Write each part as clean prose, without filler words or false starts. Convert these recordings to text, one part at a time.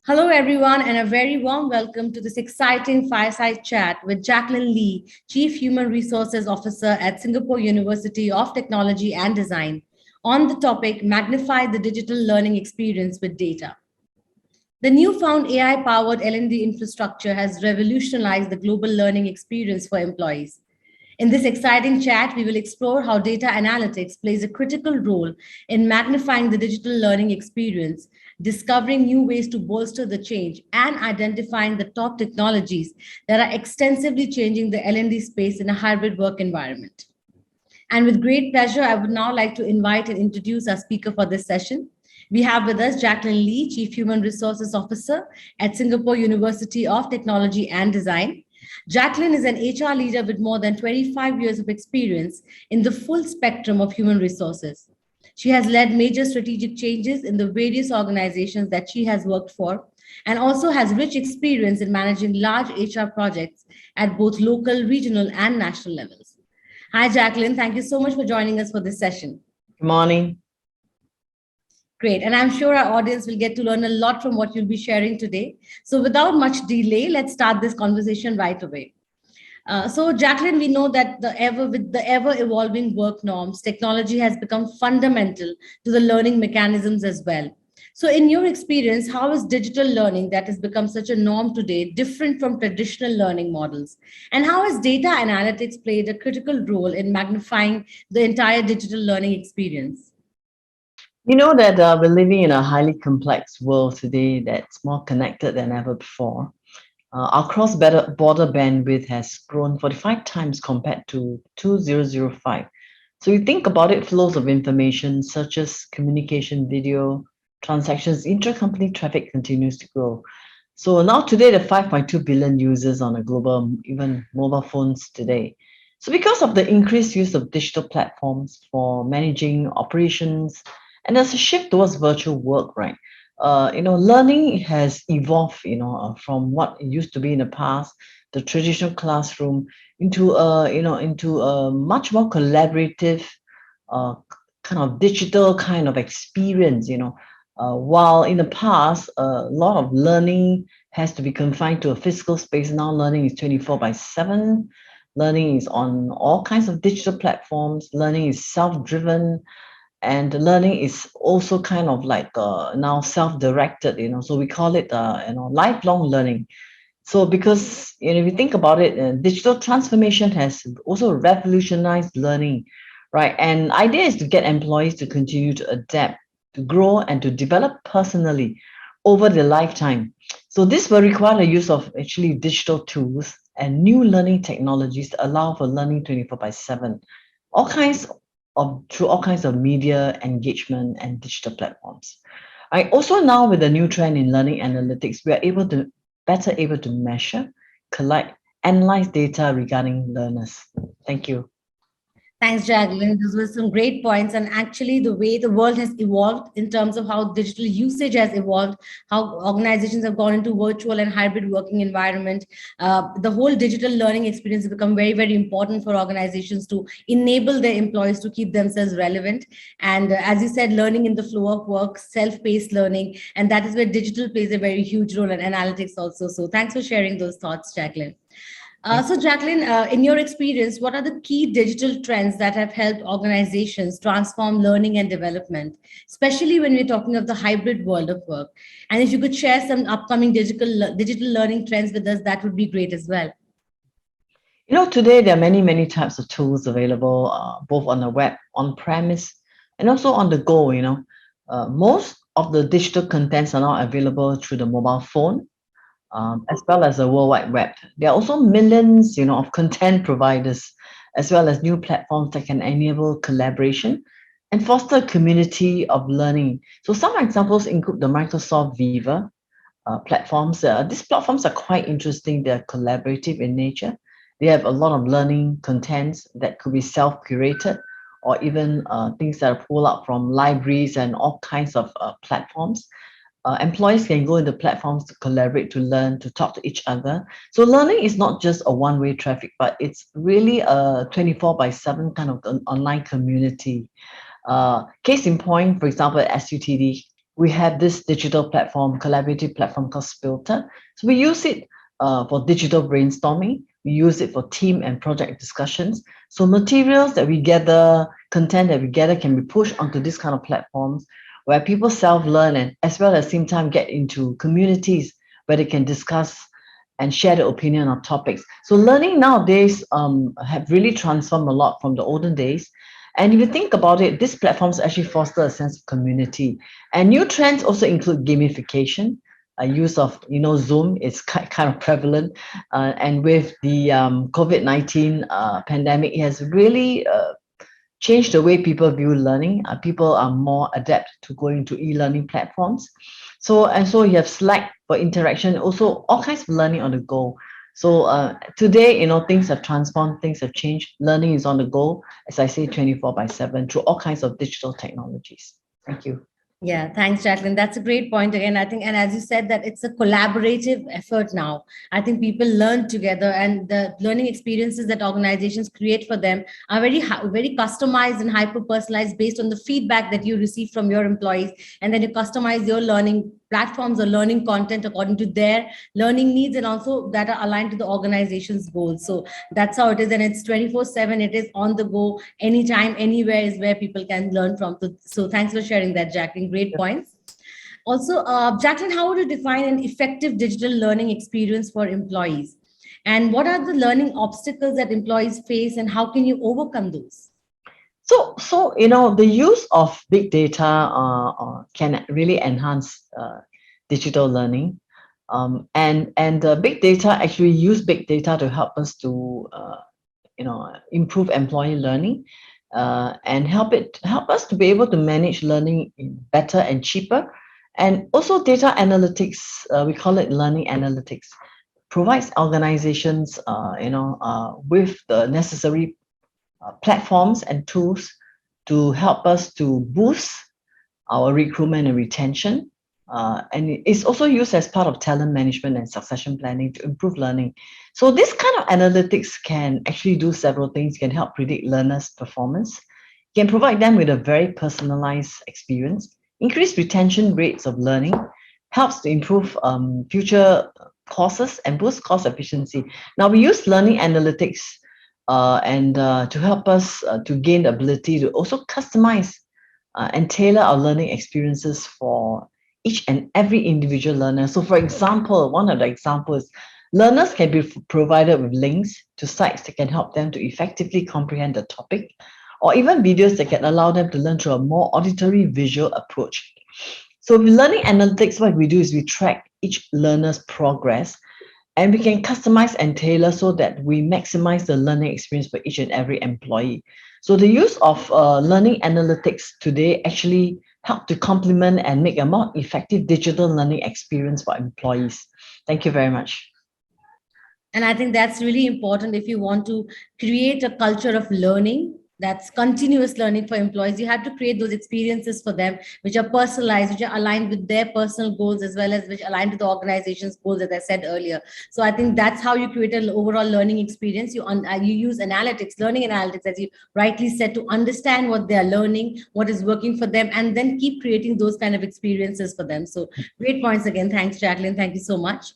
Hello, everyone, and a very warm welcome to this exciting Fireside Chat with Jaclyn Lee, Chief Human Resources Officer at Singapore University of Technology and Design, on the topic Magnify the Digital Learning Experience with Data. The newfound AI powered L&D infrastructure has revolutionized the global learning experience for employees. In this exciting chat, we will explore how data analytics plays a critical role in magnifying the digital learning experience, discovering new ways to bolster the change, and identifying the top technologies that are extensively changing the L&D space in a hybrid work environment. And with great pleasure, I would now like to invite and introduce our speaker for this session. We have with us Jaclyn Lee, Chief Human Resources Officer at Singapore University of Technology and Design. Jaclyn is an HR leader with more than 25 years of experience in the full spectrum of human resources. She has led major strategic changes in the various organizations that she has worked for, and also has rich experience in managing large HR projects at both local, regional, and national levels. Hi, Jaclyn. Thank you so much for joining us for this session. Good morning. Great. And I'm sure our audience will get to learn a lot from what you'll be sharing today. So without much delay, let's start this conversation right away. So Jaclyn, we know that with the ever evolving work norms, technology has become fundamental to the learning mechanisms as well. So in your experience, how is digital learning that has become such a norm today different from traditional learning models? And how has data analytics played a critical role in magnifying the entire digital learning experience? You know that we're living in a highly complex world today that's more connected than ever before. Our cross-border bandwidth has grown 45 times compared to 2005. So you think about it, flows of information, searches, communication, video, transactions, intra-company traffic continues to grow. So now today, there are 5.2 billion users on a global, even mobile phones today. So because of the increased use of digital platforms for managing operations, and there's a shift towards virtual work, right? Learning has evolved, from what it used to be in the past, the traditional classroom, into a much more collaborative, kind of digital kind of experience. While in the past, a lot of learning has to be confined to a physical space, now learning is 24/7. Learning is on all kinds of digital platforms. Learning is self-driven. And the learning is also kind of like now self-directed, so we call it lifelong learning. So because if you think about it, digital transformation has also revolutionized learning, right? And idea is to get employees to continue to adapt, to grow, and to develop personally over their lifetime. So this will require the use of actually digital tools and new learning technologies to allow for learning 24/7. Through all kinds of media engagement and digital platforms. Also now with the new trend in learning analytics, we are better able to measure, collect, analyze data regarding learners. Thank you. Thanks, Jaclyn. Those were some great points. And actually, the way the world has evolved in terms of how digital usage has evolved, how organizations have gone into virtual and hybrid working environment, the whole digital learning experience has become very, very important for organizations to enable their employees to keep themselves relevant. And as you said, learning in the flow of work, self-paced learning, and that is where digital plays a very huge role, and analytics also. So thanks for sharing those thoughts, Jaclyn. So Jaclyn, in your experience, what are the key digital trends that have helped organizations transform learning and development, especially when we're talking of the hybrid world of work? And if you could share some upcoming digital learning trends with us, that would be great as well. Today there are many, many types of tools available, both on the web, on premise, and also on the go. Most of the digital contents are now available through the mobile phone, as well as the World Wide Web. There are also millions, of content providers, as well as new platforms that can enable collaboration and foster a community of learning. So some examples include the Microsoft Viva platforms. These platforms are quite interesting. They're collaborative in nature. They have a lot of learning contents that could be self-curated, or even things that are pulled up from libraries and all kinds of platforms. Employees can go into platforms to collaborate, to learn, to talk to each other. So learning is not just a one-way traffic, but it's really a 24/7 kind of an online community. Case in point, for example, at SUTD, we have this digital platform, collaborative platform called Spilter. So we use it for digital brainstorming. We use it for team and project discussions. So materials that we gather, content that we gather can be pushed onto this kind of platforms where people self-learn and as well as same time get into communities where they can discuss and share their opinion on topics. So learning nowadays have really transformed a lot from the olden days. And if you think about it, these platforms actually foster a sense of community. And new trends also include gamification. Use of Zoom is kind of prevalent, and with the COVID-19 pandemic, it has really changed the way people view learning. People are more adept to going to e-learning platforms. So you have Slack for interaction, also all kinds of learning on the go. So today, things have transformed, things have changed. Learning is on the go, as I say, 24/7 through all kinds of digital technologies. Thank you. Yeah, thanks, Jaclyn. That's a great point again. I think, and as you said, that it's a collaborative effort now. I think people learn together, and the learning experiences that organizations create for them are very customized and hyper personalized based on the feedback that you receive from your employees, and then you customize your learning platforms or learning content according to their learning needs and also that are aligned to the organization's goals. So that's how it is, and it's 24/7. It is on the go, anytime, anywhere is where people can learn from. So thanks for sharing that, Jaclyn. Great points. Also, Jaclyn, how would you define an effective digital learning experience for employees? And what are the learning obstacles that employees face, and how can you overcome those? So the use of big data can really enhance digital learning, and big data actually use big data to help us to improve employee learning, and help us to be able to manage learning better and cheaper, and also data analytics. We call it learning analytics. Provides organizations, with the necessary platforms and tools to help us to boost our recruitment and retention. And it's also used as part of talent management and succession planning to improve learning. So this kind of analytics can actually do several things. Can help predict learners' performance, can provide them with a very personalized experience, increase retention rates of learning, helps to improve future courses and boost cost efficiency. Now we use learning analytics and to help us to gain the ability to also customize and tailor our learning experiences for each and every individual learner. So for example, one of the examples, learners can be provided with links to sites that can help them to effectively comprehend the topic, or even videos that can allow them to learn through a more auditory visual approach. So with learning analytics, what we do is we track each learner's progress, and we can customize and tailor so that we maximize the learning experience for each and every employee. So the use of learning analytics today actually help to complement and make a more effective digital learning experience for employees. Thank you very much. And I think that's really important if you want to create a culture of learning. That's continuous learning for employees. You have to create those experiences for them, which are personalized, which are aligned with their personal goals, as well as which align to the organization's goals, as I said earlier. So I think that's how you create an overall learning experience. You use analytics, learning analytics, as you rightly said, to understand what they are learning, what is working for them, and then keep creating those kind of experiences for them. So great points again. Thanks, Jaclyn. Thank you so much.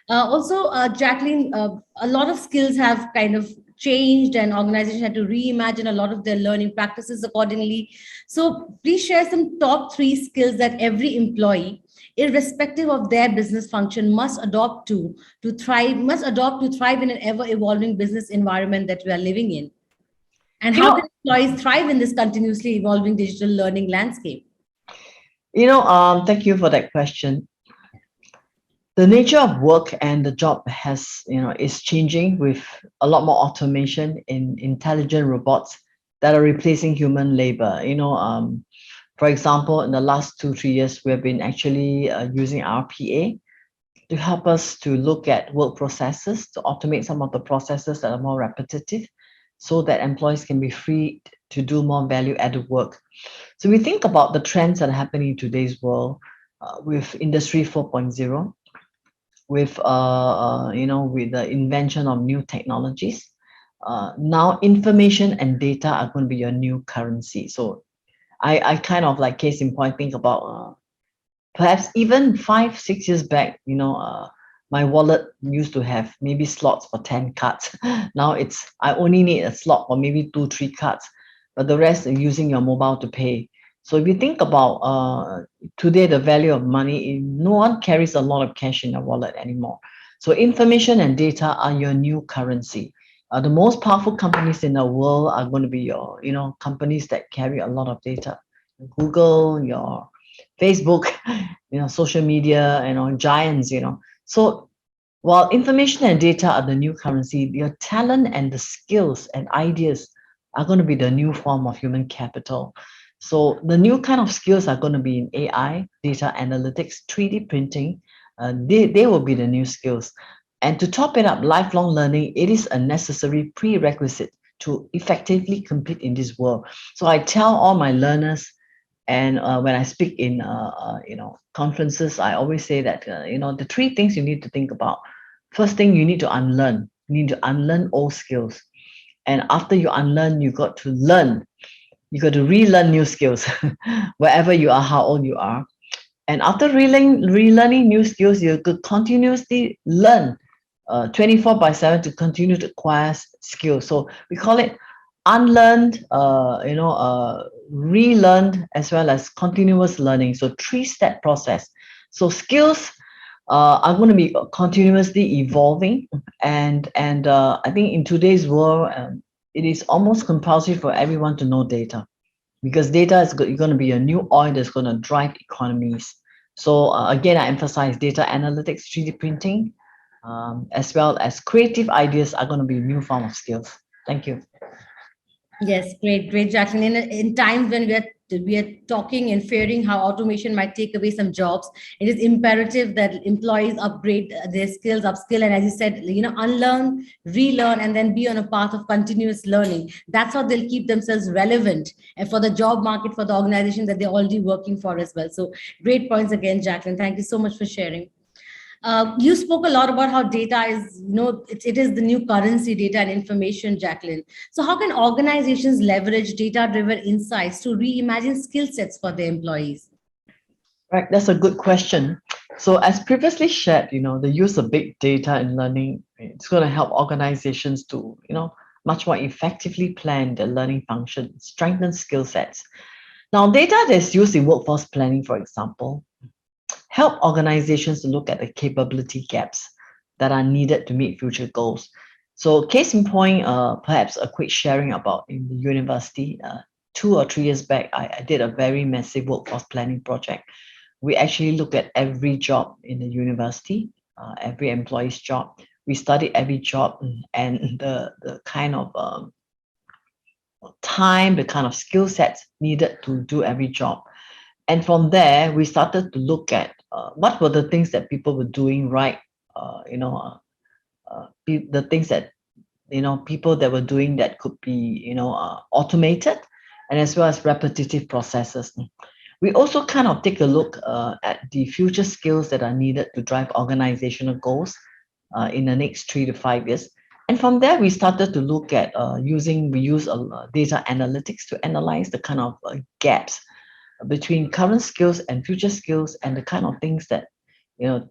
Also, Jaclyn, a lot of skills have kind of changed, and organizations had to reimagine a lot of their learning practices accordingly. So please share some top 3 skills that every employee, irrespective of their business function, must adopt to thrive, in an ever evolving business environment that we are living in. And how can employees thrive in this continuously evolving digital learning landscape? Thank you for that question. The nature of work and the job is changing with a lot more automation in intelligent robots that are replacing human labor. For example, in the last 2-3 years, we have been actually using RPA to help us to look at work processes, to automate some of the processes that are more repetitive, so that employees can be freed to do more value-added work. So we think about the trends that are happening in today's world with Industry 4.0, with with the invention of new technologies. Now information and data are going to be your new currency. So I kind of, like, case in point, think about Perhaps even 5, 6 years back, my wallet used to have maybe slots for 10 cards. Now I only need a slot for maybe 2, 3 cards, but the rest are using your mobile to pay. So if you think about today, the value of money, no one carries a lot of cash in their wallet anymore. So information and data are your new currency. The most powerful companies in the world are going to be your, companies that carry a lot of data. Google, your Facebook, social media, giants, So while information and data are the new currency, your talent and the skills and ideas are going to be the new form of human capital. So the new kind of skills are going to be in AI, data analytics, 3D printing. They will be the new skills. And to top it up, lifelong learning, it is a necessary prerequisite to effectively compete in this world. So I tell all my learners, and when I speak in conferences, I always say that the three things you need to think about. First thing, you need to unlearn. You need to unlearn old skills, and after you unlearn, you got to learn. You got to relearn new skills, wherever you are, how old you are. And after relearning new skills, you could continuously learn 24/7 to continue to acquire skills. So we call it unlearned, relearned, as well as continuous learning. So three-step process. So skills are going to be continuously evolving, and I think in today's world, it is almost compulsory for everyone to know data, because data is going to be a new oil that's going to drive economies. So again, I emphasize data analytics, 3D printing, as well as creative ideas are going to be a new form of skills. Thank you. Yes, great, Jaclyn. In times when we are talking and fearing how automation might take away some jobs, it is imperative that employees upgrade their skills, upskill, and as you said, unlearn, relearn, and then be on a path of continuous learning. That's how they'll keep themselves relevant and for the job market, for the organization that they're already working for as well. So great points again, Jaclyn. Thank you so much for sharing. You spoke a lot about how data is, it is the new currency, data and information, Jaclyn. So how can organizations leverage data-driven insights to reimagine skill sets for their employees? Right, that's a good question. So as previously shared, the use of big data in learning, it's going to help organizations to, much more effectively plan their learning function, strengthen skill sets. Now, data that's used in workforce planning, for example, help organizations to look at the capability gaps that are needed to meet future goals. So case in point, perhaps a quick sharing about in the university, 2 or 3 years back, I did a very massive workforce planning project. We actually looked at every job in the university, every employee's job. We studied every job and the kind of time, the kind of skill sets needed to do every job. And from there, we started to look at what were the things that people were doing right, the things that, people that were doing that could be, automated, and as well as repetitive processes. We also kind of take a look at the future skills that are needed to drive organizational goals in the next 3 to 5 years. And from there, we started to look at we use data analytics to analyze the kind of gaps between current skills and future skills, and the kind of things that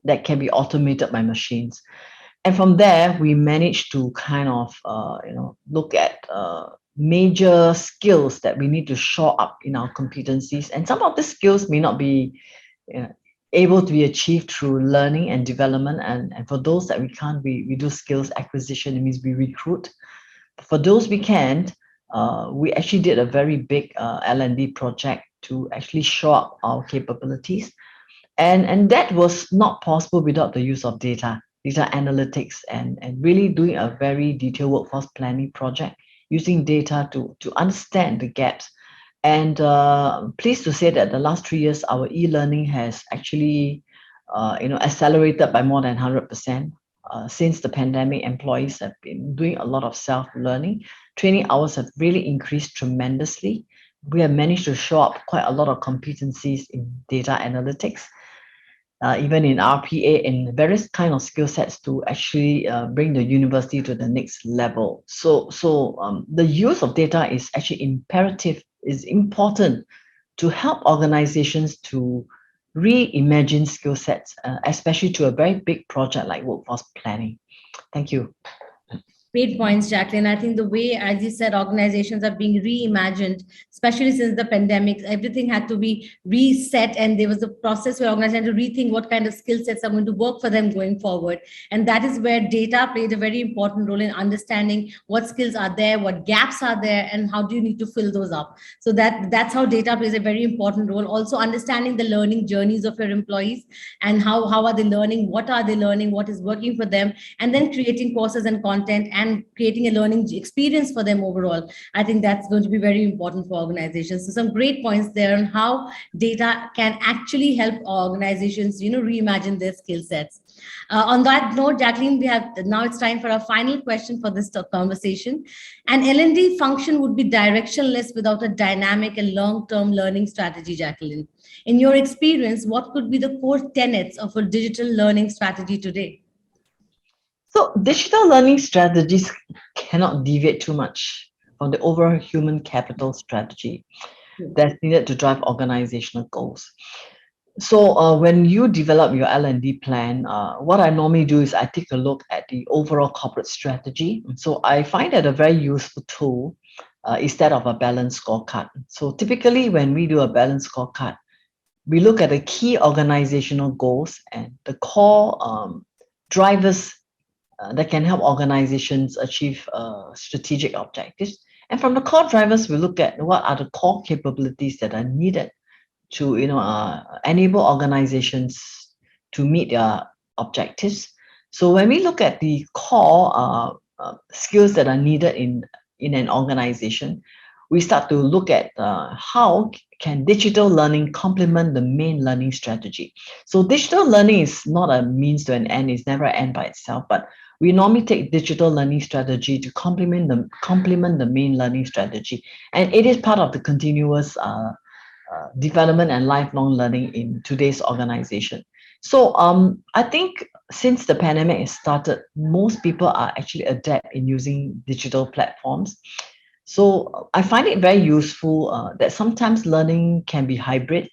that can be automated by machines. And from there, we managed to kind of look at major skills that we need to shore up in our competencies, and some of the skills may not be able to be achieved through learning and development, and for those that we can't, we do skills acquisition. It means we recruit. For those we can't, we actually did a very big L&D project to actually show up our capabilities. And that was not possible without the use of data analytics, and really doing a very detailed workforce planning project using data to understand the gaps. And pleased to say that the last 3 years, our e-learning has actually accelerated by more than 100%. Since the pandemic, employees have been doing a lot of self-learning. Training hours have really increased tremendously. We have managed to show up quite a lot of competencies in data analytics, even in RPA, and various kind of skill sets to actually bring the university to the next level. So the use of data is actually imperative, is important to help organizations to reimagine skill sets, especially to a very big project like workforce planning. Thank you. Great points, Jaclyn. I think the way, as you said, organizations are being reimagined, especially since the pandemic, everything had to be reset, and there was a process where organizations had to rethink what kind of skill sets are going to work for them going forward. And that is where data played a very important role in understanding what skills are there, what gaps are there, and how do you need to fill those up. So that's how data plays a very important role. Also, understanding the learning journeys of your employees and how are they learning, what are they learning, what is working for them, and then creating courses and content and creating a learning experience for them overall. I think that's going to be very important for organizations. So some great points there on how data can actually help organizations, reimagine their skill sets. On that note, Jaclyn, now it's time for our final question for this conversation. An L&D function would be directionless without a dynamic and long-term learning strategy, Jaclyn. In your experience, what could be the core tenets of a digital learning strategy today? So digital learning strategies cannot deviate too much from the overall human capital strategy that's needed to drive organizational goals. So when you develop your L&D plan, what I normally do is I take a look at the overall corporate strategy. So I find that a very useful tool is that of a balanced scorecard. So typically when we do a balanced scorecard, we look at the key organizational goals and the core drivers that can help organizations achieve strategic objectives. And from the core drivers, we look at what are the core capabilities that are needed to enable organizations to meet their objectives. So when we look at the core skills that are needed in an organization, we start to look at how can digital learning complement the main learning strategy. So digital learning is not a means to an end, it's never an end by itself, but we normally take digital learning strategy to complement the main learning strategy. And it is part of the continuous development and lifelong learning in today's organization. So I think since the pandemic has started, most people are actually adept in using digital platforms. So I find it very useful that sometimes learning can be hybrid.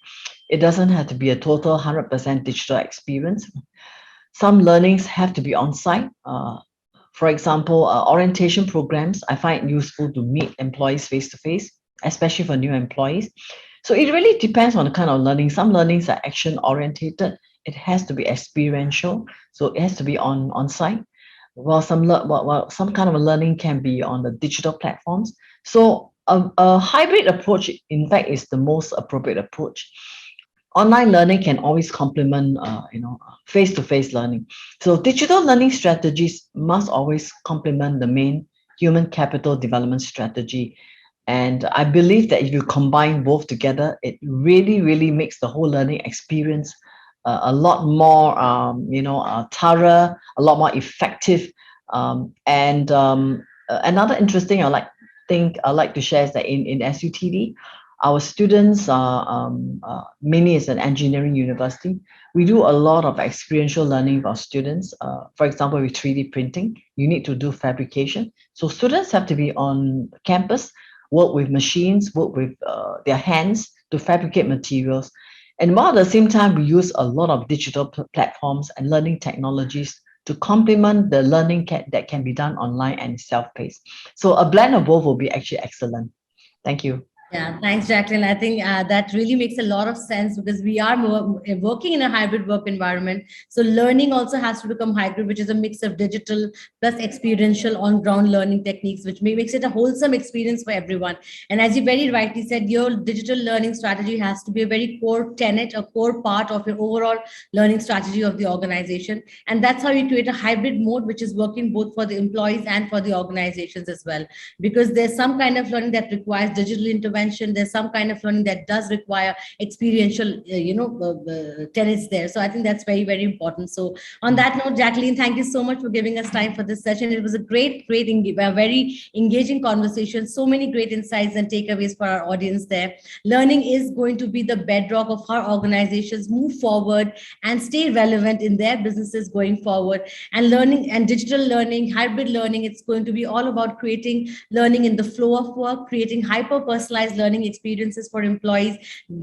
It doesn't have to be a total 100% digital experience. Some learnings have to be on-site. For example, orientation programs, I find it useful to meet employees face-to-face, especially for new employees. So it really depends on the kind of learning. Some learnings are action-orientated. It has to be experiential, so it has to be on-site. While some kind of learning can be on the digital platforms. So a hybrid approach, in fact, is the most appropriate approach. Online learning can always complement, face-to-face learning. So digital learning strategies must always complement the main human capital development strategy. And I believe that if you combine both together, it really, really makes the whole learning experience a lot more, thorough, a lot more effective. Another interesting thing I like to share is that in SUTD, our students mainly is an engineering university. We do a lot of experiential learning with our students. For example, with 3D printing, you need to do fabrication. So students have to be on campus, work with machines, work with their hands to fabricate materials. And while at the same time, we use a lot of digital platforms and learning technologies to complement the learning that can be done online and self-paced. So a blend of both will be actually excellent. Thank you. Yeah, thanks, Jaclyn. I think that really makes a lot of sense because we are working in a hybrid work environment. So learning also has to become hybrid, which is a mix of digital plus experiential on-ground learning techniques, which makes it a wholesome experience for everyone. And as you very rightly said, your digital learning strategy has to be a very core tenet, a core part of your overall learning strategy of the organization. And that's how you create a hybrid mode, which is working both for the employees and for the organizations as well. Because there's some kind of learning that requires digital intervention. There's some kind of learning that does require experiential, tenets there. So I think that's very, very important. So on that note, Jaclyn, thank you so much for giving us time for this session. It was a very engaging conversation. So many great insights and takeaways for our audience there. Learning is going to be the bedrock of how organizations move forward and stay relevant in their businesses going forward. And learning and digital learning, hybrid learning, it's going to be all about creating learning in the flow of work, creating hyper-personalized personalized learning experiences for employees,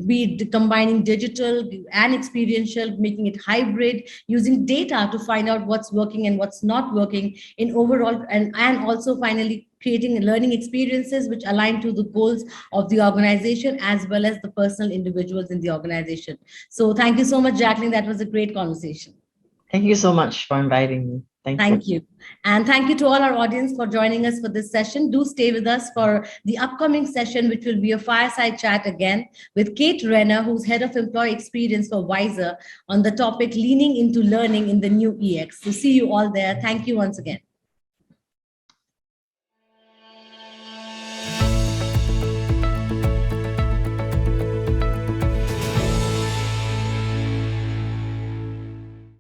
be it combining digital and experiential, making it hybrid, using data to find out what's working and what's not working in overall, and also finally creating learning experiences which align to the goals of the organization as well as the personal individuals in the organization. So thank you so much, Jaclyn. That was a great conversation. Thank you so much for inviting me. Thank you. And thank you to all our audience for joining us for this session. Do stay with us for the upcoming session, which will be a fireside chat again with Kate Renner, who's Head of Employee Experience for Wiser, on the topic leaning into learning in the new EX. So see you all there. Thank you once again.